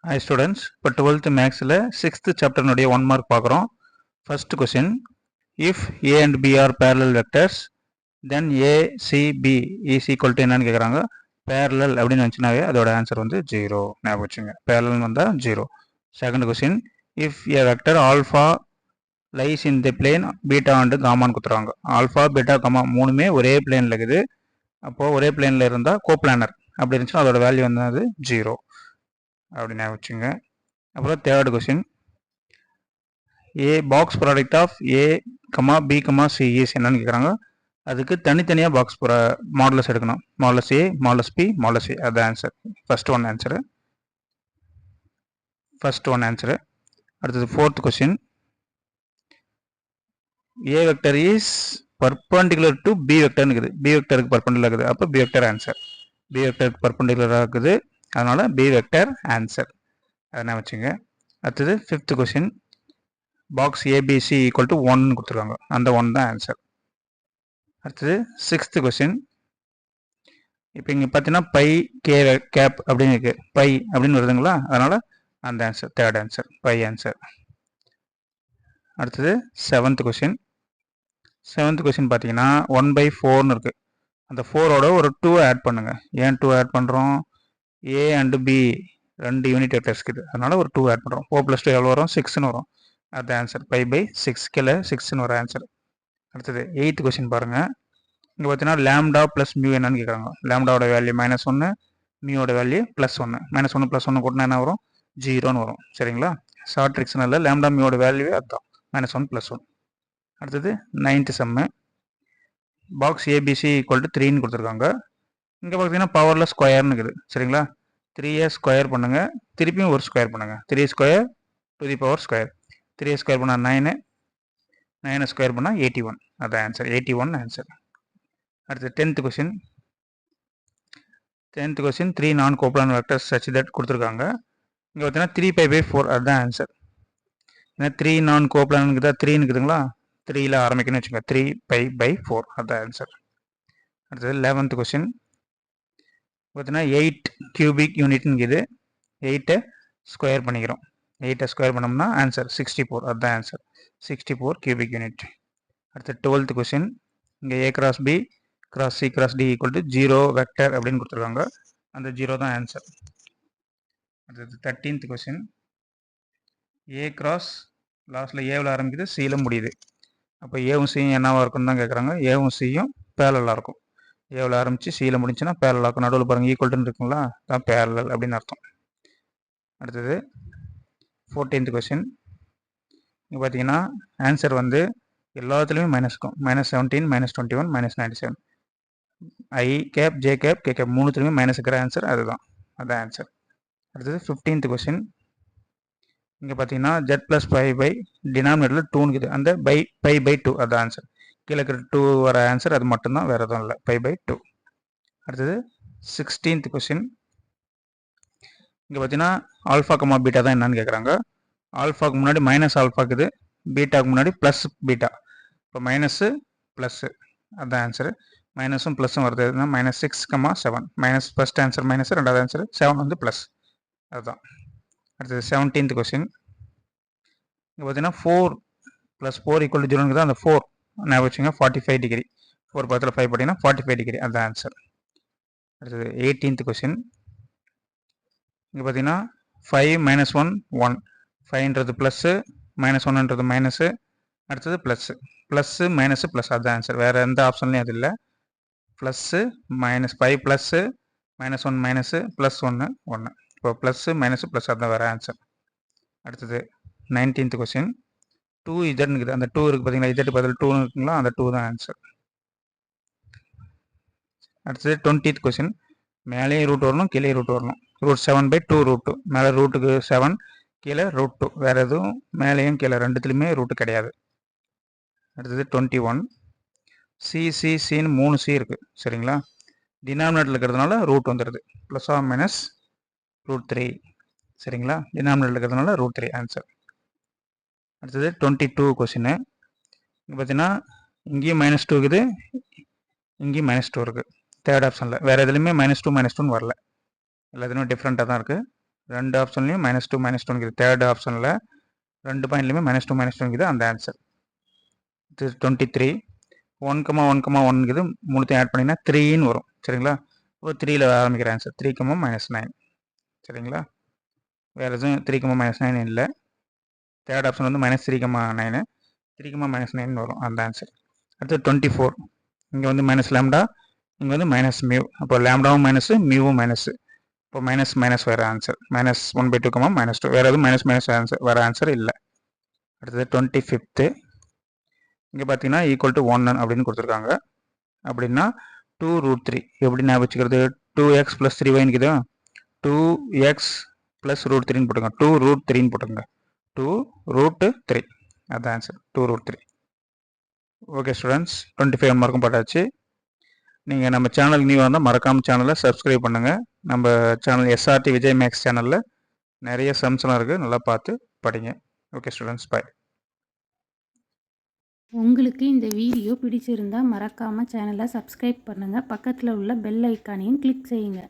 Hi students, இப்போ 12th மேக்ஸில் 6th சாப்டர்னுடைய 1 mark பார்க்குறோம். First question, if a and b are parallel vectors then a c b is equal to என்னன்னு கேட்குறாங்க. parallel அப்படின்னு வந்துச்சுனாவே அதோட answer வந்து 0 ஞாபகம் வச்சுங்க. parallel வந்தால் 0. Second question, if a vector alpha lies in the plane beta and gammaன்னு கொடுத்துருவாங்க. Alpha beta comma மூணுமே ஒரே பிளேனில் இருக்குது. அப்போது ஒரே பிளேனில் இருந்தால் கோப்ளானர் அப்படி இருந்துச்சுன்னா அதோட வேல்யூ வந்து 0 அப்படின்னு வச்சுங்க. அப்புறம் third question, A box product of A comma B comma C is என்னன்னு கேட்குறாங்க. அதுக்கு தனித்தனியாக பாக்ஸ் மாடலஸ் எடுக்கணும். Modulus A, modulus B, modulus A, அது ஆன்சர். First one answer. அடுத்தது fourth question, A vector is perpendicular to B வெக்டர்னு இருக்குது. B வெக்டருக்கு பர்பண்டிகுலர் இருக்குது. அப்போ பி வெக்டர் ஆன்சர். பி வெக்டருக்கு பர்பண்டிகுலராக இருக்குது, அதனால பி வெக்டர் ஆன்சர். அதனால் வச்சுங்க. அடுத்தது fifth question, box ABC equal to 1 கொடுத்துருக்காங்க. அந்த 1 தான் ஆன்சர். அடுத்தது சிக்ஸ்த் கொஸ்டின், இப்போ இங்கே பார்த்தீங்கன்னா பை கே கேப் அப்படின்னு இருக்கு. பை அப்படின்னு வருதுங்களா, அதனால அந்த answer third answer, pi answer. அடுத்தது செவன்த் கொஸ்டின் பார்த்தீங்கன்னா 1/4 இருக்கு. அந்த 4ஓட ஒரு 2 ஆட் பண்ணுங்க. ஏன் 2 ஆட் பண்ணுறோம்? ஏ அண்டு பி ரெண்டு யூனிட் வெக்டர்ஸ் இருக்குது, அதனால ஒரு 2 ஆட் பண்ணுறோம். 4+2 எவ்வளோ வரும்? 6ன்னு வரும். அது ஆன்சர். π/6 கீழே 6ன்னு ஒரு ஆன்சர். அடுத்தது எயித்து கொஸ்டின் பாருங்க. இங்கே பார்த்தீங்கன்னா லேம்டா ப்ளஸ் மியூ என்னன்னு கேட்குறாங்க. லேம்டாவோட வேல்யூ -1, மியூவோட வேல்யூ +1. -1 +1 கூட்டினா என்ன வரும்? 0ன்னு வரும். சரிங்களா? ஷார்ட் ட்ரிக்ஸ்னால லேம்டா மியூவோட வேல்யூ அதுதான், -1 +1. அடுத்தது 9th sum, box ABC equal to 3ன்னு கொடுத்துருக்காங்க. இங்கே பார்த்தீங்கன்னா பவரில் ஸ்கொயர்னு இருக்குது. சரிங்களா? 3 ஸ்கொயர் பண்ணுங்க, திருப்பியும் ஒரு ஸ்கொயர் பண்ணுங்க. 3 square to the power square. 3 square பண்ணால் 9, 9 ஸ்கொயர் பண்ணால் 81. அதான் ஆன்சர். 81 ஆன்சர். அடுத்து 10th கொஸ்டின், 3 நான் கோப்ளானர் வெக்டர்ஸ் சச் தட் கொடுத்துருக்காங்க. இங்கே பார்த்தீங்கன்னா 3π/4 அதுதான் ஆன்சர். ஏன்னா 3 நான் கோப்ளானுக்கு தான் 3 இருக்குதுங்களா, 3ல் ஆரம்பிக்கணும்னு வச்சுக்கோங்க. 3π/4 அதுதான் ஆன்சர். அடுத்தது 11th கொஸ்டின் பார்த்தீங்கன்னா 8 கியூபிக் யூனிட்னுக்குது. 8 ஸ்கொயர் பண்ணிக்கிறோம். 8 ஸ்கொயர் பண்ணோம்னா ஆன்சர் 64. அதுதான் ஆன்சர், 64 கியூபிக் யூனிட். அடுத்து 12th கொஸ்டின், இங்கே A cross B cross C cross D equal to 0 vector அப்படின்னு கொடுத்துருக்காங்க. அந்த 0 தான் ஆன்சர். அடுத்தது 13th கொஸ்டின், ஏ கிராஸ் லாஸ்ட்டில் ஏவில் ஆரம்பிக்குது, சியில் முடியுது. அப்போ ஏவும் சியும் என்னவாக இருக்குன்னு தான் கேட்குறாங்க. ஏவும் சியும் பேரலாக இருக்கும். ஏவில் ஆரம்பித்து சியில் முடிஞ்சுன்னா பேரலாக இருக்கும். நடுவில் பாருங்கள் ஈக்குவல்ட்டுன்னு இருக்குங்களா, தான் பேரலல் அப்படின்னு அர்த்தம். அடுத்தது 14th கொஸ்டின், இங்கே பார்த்தீங்கன்னா ஆன்சர் வந்து எல்லாத்துலேயுமே மைனஸ் இருக்கும். -17, -21, -97. I cap, J cap, K cap மூணுத்துலேயுமே மைனஸ் இருக்கிற ஆன்சர் அதுதான். அதுதான் ஆன்சர். அடுத்தது 15th கொஸ்டின், இங்கே பார்த்தீங்கன்னா z+5 டினாமினேட்டரில் 2 இருக்குது. அந்த π/2 அதுதான் ஆன்சர். கீழே இருக்கிற 2 வர ஆன்சர் அது மட்டும்தான், வேறு எதுவும் இல்லை. π/2. அடுத்தது 16th கொஸ்டின், இங்கே பார்த்தீங்கன்னா ஆல்ஃபா கமா பீட்டா தான் என்னன்னு கேட்குறாங்க. ஆல்ஃபாக்கு முன்னாடி மைனஸ் ஆல்ஃபா இருக்குது, பீட்டாக்கு முன்னாடி ப்ளஸ் பீட்டா. இப்போ மைனஸு ப்ளஸ்ஸு அதுதான் ஆன்சரு. மைனஸும் ப்ளஸும் வருது. -6, 7. மைனஸ் ஃபர்ஸ்ட் ஆன்சர் மைனஸ், ரெண்டாவது ஆன்சர் 7 வந்து ப்ளஸ். அதுதான். அடுத்தது 17th கொஸ்டின், இங்கே பார்த்தீங்கன்னா 4 + 4 = 0 தான். அந்த 4 ஞாபகம் வச்சுங்க. 45 டிகிரி. 4 பக்கத்தில் 5 போட்டிங்கன்னா 45 டிகிரி. அதுதான் ஆன்சர். அடுத்தது 18th கொஸ்டின், இங்கே பார்த்தீங்கன்னா 5 - 1 1. 5ன்றது ப்ளஸ்ஸு, -1ன்றது மைனஸு, அடுத்தது ப்ளஸ்ஸு. ப்ளஸ்ஸு மைனஸு ப்ளஸ் அதுதான் ஆன்சர். வேறு எந்த ஆப்ஷன்லையும் அது இல்லை. Plus minus 5 plus, -1 minus, +1 1. இப்போ ப்ளஸ்ஸு மைனஸு ப்ளஸ் அதுதான் வேறு ஆன்சர். அடுத்தது 19th கொஸ்டின், 2z இருக்குது. அந்த 2 இருக்குது பார்த்தீங்களா, z பதில் 2 இருக்குங்களா, அந்த 2 தான் ஆன்சர். அடுத்தது 20th கொஸ்டின், மேலேயும் ரூட் வரணும், கீழே ரூட் வரணும். √7/2 √2. மேலே ரூட்டுக்கு 7, கீழே √2. வேறு எதுவும் மேலேயும் கீழே ரெண்டுத்துலையுமே ரூட்டு கிடையாது. அடுத்தது 21, சின்னு 3 சி இருக்குது. சரிங்களா? டினாமினேட்டர் இருக்கிறதுனால ரூட் வந்துடுது. +or -√3. சரிங்களா? டினாமினேட்டர் இருக்கிறதுனால √3 ஆன்சர். அடுத்தது 22 கொஸ்டின், இங்கே பார்த்தீங்கன்னா இங்கேயும் -2 இருக்குது, இங்கேயும் -2 இருக்குது. தேர்ட் ஆப்ஷனில் வேறு எதுலையுமே -2 -2ன்னு வரல. எல்லாத்துலேயும் டிஃப்ரெண்ட்டாக தான் இருக்குது. ரெண்டு ஆப்ஷன்லையும் -2 -2 இருக்குது. தேர்ட் ஆப்ஷனில் ரெண்டு பாயிண்ட்லையுமே -2 -2 இருக்குது அந்த ஆன்சர். இது 23 1,1,1 இருக்குது. மூணுத்தையும் ஆட் பண்ணிங்கன்னா 3ன்னு வரும். சரிங்களா? இப்போ 3ல் ஆரம்பிக்கிற ஆன்சர் 3, -9. சரிங்களா? வேறு எதுவும் 3, -9 இல்லை. தேர்ட் ஆப்ஷன் வந்து -3, -9 3, -9 வரும் அந்த ஆன்சர். அடுத்து 24 இங்கே வந்து -λ இங்கே வந்து -μ. அப்போ லேம்டாவும் மைனஸு மியூவும் மைனஸு. இப்போ மைனஸ் வேறு ஆன்சர் -1/2, -2 வேறு எதுவும் மைனஸ் ஆன்சர் வேறு ஆன்சர் இல்லை. அடுத்தது 25 இங்கே பார்த்தீங்கன்னா ஈக்குவல் டு 1 அப்படின்னு கொடுத்துருக்காங்க. அப்படின்னா 2√3 எப்படி ஞாபகம் வச்சுக்கிறது? 2x + 3y இருக்குதா? 2x + √3ன்னு போட்டுங்க. 2√3ன்னு போட்டுங்க. 2√3 அதுதான் ஆன்சர் 2√3. ஓகே ஸ்டூடெண்ட்ஸ், 25 மார்க்கும் போட்டாச்சு. நீங்கள் நம்ம சேனல் நியூவாக இருந்தால் மறக்காமல் சேனலை சப்ஸ்கிரைப் பண்ணுங்கள். நம்ம சேனல் SRT விஜய் மேக்ஸ் சேனலில் நிறைய சம்ஸ்லாம் இருக்குது, நல்லா பார்த்து படிங்க. ஓகே ஸ்டூடெண்ட்ஸ், பாய். உங்களுக்கு இந்த வீடியோ பிடிச்சிருந்தா மறக்காமல் சேனலை சப்ஸ்கிரைப் பண்ணுங்கள். பக்கத்தில் உள்ள பெல் ஐக்கானையும் கிளிக் செய்யுங்க.